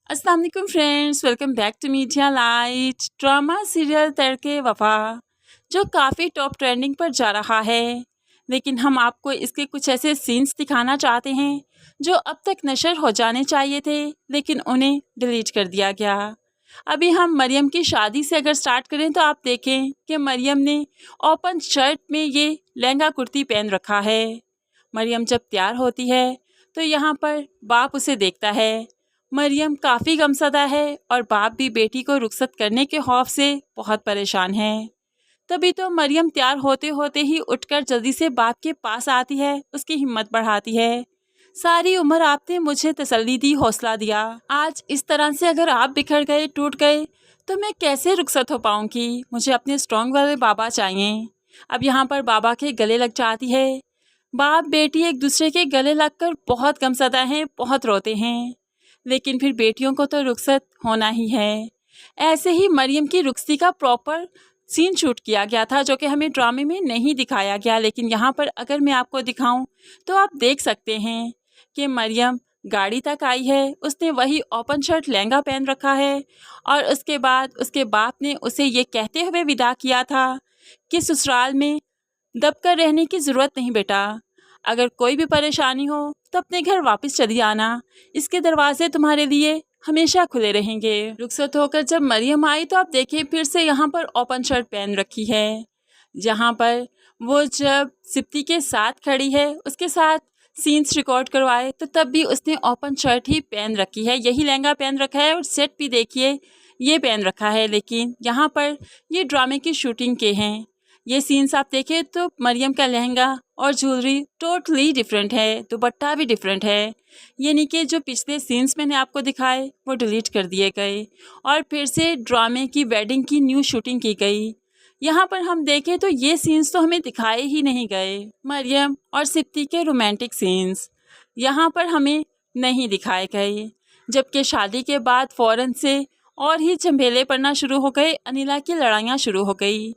अस्सलाम वालेकुम friends, welcome back to media light. Drama serial तड़के वफा जो काफ़ी टॉप ट्रेंडिंग पर जा रहा है, लेकिन हम आपको इसके कुछ ऐसे सीन्स दिखाना चाहते हैं जो अब तक नशर हो जाने चाहिए थे, लेकिन उन्हें डिलीट कर दिया गया। अभी हम मरियम की शादी से अगर स्टार्ट करें तो आप देखें कि मरियम ने ओपन शर्ट में ये लहंगा कुर्ती पहन रखा है। मरियम जब तैयार होती है तो यहाँ पर बाप उसे देखता है। मरियम काफ़ी गमज़दा है और बाप भी बेटी को रुखसत करने के खौफ से बहुत परेशान है। तभी तो मरियम तैयार होते होते ही उठकर जल्दी से बाप के पास आती है, उसकी हिम्मत बढ़ाती है। सारी उम्र आपने मुझे तसल्ली दी, हौसला दिया। आज इस तरह से अगर आप बिखर गए, टूट गए, तो मैं कैसे रुखसत हो पाऊंगी। मुझे अपने स्ट्रॉन्ग वाले बाबा चाहिए। अब यहाँ पर बाबा के गले लग जाती है। बाप बेटी एक दूसरे के गले लगकर बहुत गमज़दा हैं, बहुत रोते हैं। लेकिन फिर बेटियों को तो रुखसत होना ही है। ऐसे ही मरियम की रुखसती का प्रॉपर सीन शूट किया गया था, जो कि हमें ड्रामे में नहीं दिखाया गया। लेकिन यहाँ पर अगर मैं आपको दिखाऊं तो आप देख सकते हैं कि मरियम गाड़ी तक आई है। उसने वही ओपन शर्ट लहंगा पहन रखा है और उसके बाद उसके बाप ने उसे ये कहते हुए विदा किया था कि ससुराल में दबकर रहने की ज़रूरत नहीं बेटा। अगर कोई भी परेशानी हो तो अपने घर वापस चली आना। इसके दरवाजे तुम्हारे लिए हमेशा खुले रहेंगे। रुखसत होकर जब मरियम आई तो आप देखिए फिर से यहाँ पर ओपन शर्ट पहन रखी है। जहाँ पर वो जब सिप्ती के साथ खड़ी है, उसके साथ सीन्स रिकॉर्ड करवाए, तो तब भी उसने ओपन शर्ट ही पहन रखी है, यही लहंगा पहन रखा है और सेट भी देखिए ये पहन रखा है। लेकिन यहाँ पर ये ड्रामे की शूटिंग के हैं। ये सीन्स आप देखें तो मरियम का लहंगा और ज्वेलरी टोटली डिफरेंट है, दुपट्टा भी डिफरेंट है। यानी कि जो पिछले सीन्स मैंने आपको दिखाए वो डिलीट कर दिए गए और फिर से ड्रामे की वेडिंग की न्यू शूटिंग की गई। यहाँ पर हम देखें तो ये सीन्स तो हमें दिखाए ही नहीं गए। मरियम और सिप्ती के रोमांटिक सीन्स यहाँ पर हमें नहीं दिखाए गए, जबकि शादी के बाद फ़ौरन से और ही झमेले पड़ना शुरू हो गए, अनिला की लड़ाइयाँ शुरू हो गई।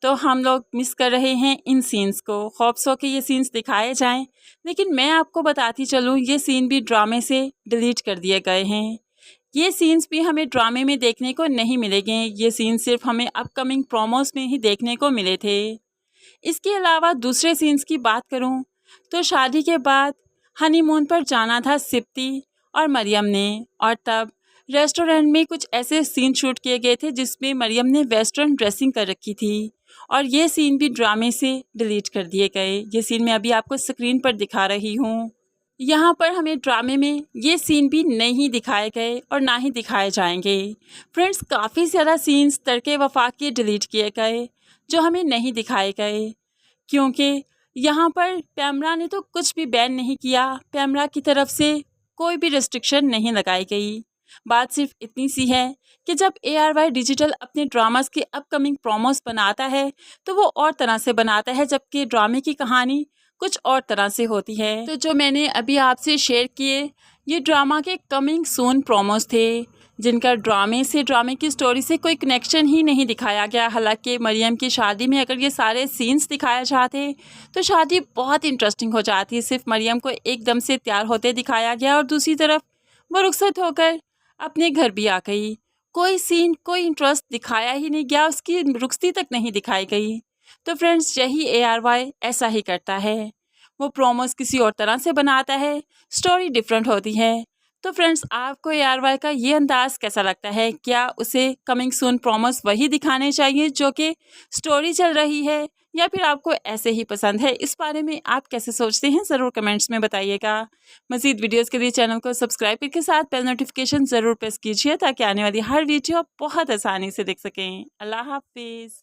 तो हम लोग मिस कर रहे हैं इन सीन्स को। खौफ हो के ये सीन्स दिखाए जाएं, लेकिन मैं आपको बताती चलूँ ये सीन भी ड्रामे से डिलीट कर दिए गए हैं। ये सीन्स भी हमें ड्रामे में देखने को नहीं मिलेंगे। ये सीन सिर्फ हमें अपकमिंग प्रोमोस में ही देखने को मिले थे। इसके अलावा दूसरे सीन्स की बात करूं तो शादी के बाद हनीमून पर जाना था सिप्ती और मरियम ने, और तब रेस्टोरेंट में कुछ ऐसे सीन शूट किए गए थे जिसमें मरियम ने वेस्टर्न ड्रेसिंग कर रखी थी और ये सीन भी ड्रामे से डिलीट कर दिए गए। ये सीन मैं अभी आपको स्क्रीन पर दिखा रही हूँ। यहाँ पर हमें ड्रामे में ये सीन भी नहीं दिखाए गए और ना ही दिखाए जाएंगे। फ्रेंड्स, काफ़ी ज़्यादा सीन्स तड़के वफा के डिलीट किए गए जो हमें नहीं दिखाए गए, क्योंकि यहाँ पर पैमरा ने तो कुछ भी बैन नहीं किया। पैमरा की तरफ से कोई भी रिस्ट्रिक्शन नहीं लगाई गई। बात सिर्फ इतनी सी है कि जब ARY डिजिटल अपने ड्रामास के अपकमिंग प्रोमोस बनाता है तो वो और तरह से बनाता है, जबकि ड्रामे की कहानी कुछ और तरह से होती है। तो जो मैंने अभी आपसे शेयर किए ये ड्रामा के कमिंग सून प्रोमोस थे, जिनका ड्रामे की स्टोरी से कोई कनेक्शन ही नहीं दिखाया गया। हालांकि मरियम की शादी में अगर ये सारे सीन्स दिखाए जाते तो शादी बहुत इंटरेस्टिंग हो जाती। सिर्फ मरियम को एकदम से तैयार होते दिखाया गया और दूसरी तरफ वो रुखसत होकर अपने घर भी आ गई। कोई सीन, कोई इंटरेस्ट दिखाया ही नहीं गया, उसकी रुखसती तक नहीं दिखाई गई। तो फ्रेंड्स, यही ARY ऐसा ही करता है। वो प्रोमोस किसी और तरह से बनाता है, स्टोरी डिफरेंट होती है। तो फ्रेंड्स, आपको ARY का ये अंदाज़ कैसा लगता है? क्या उसे कमिंग सून प्रोमोस वही दिखाने चाहिए जो कि स्टोरी चल रही है, या फिर आपको ऐसे ही पसंद है? इस बारे में आप कैसे सोचते हैं ज़रूर कमेंट्स में बताइएगा। मज़ीद वीडियोस के लिए चैनल को सब्सक्राइब करके साथ बेल नोटिफिकेशन ज़रूर प्रेस कीजिए ताकि आने वाली हर वीडियो आप बहुत आसानी से देख सकें। अल्लाह हाफिज़।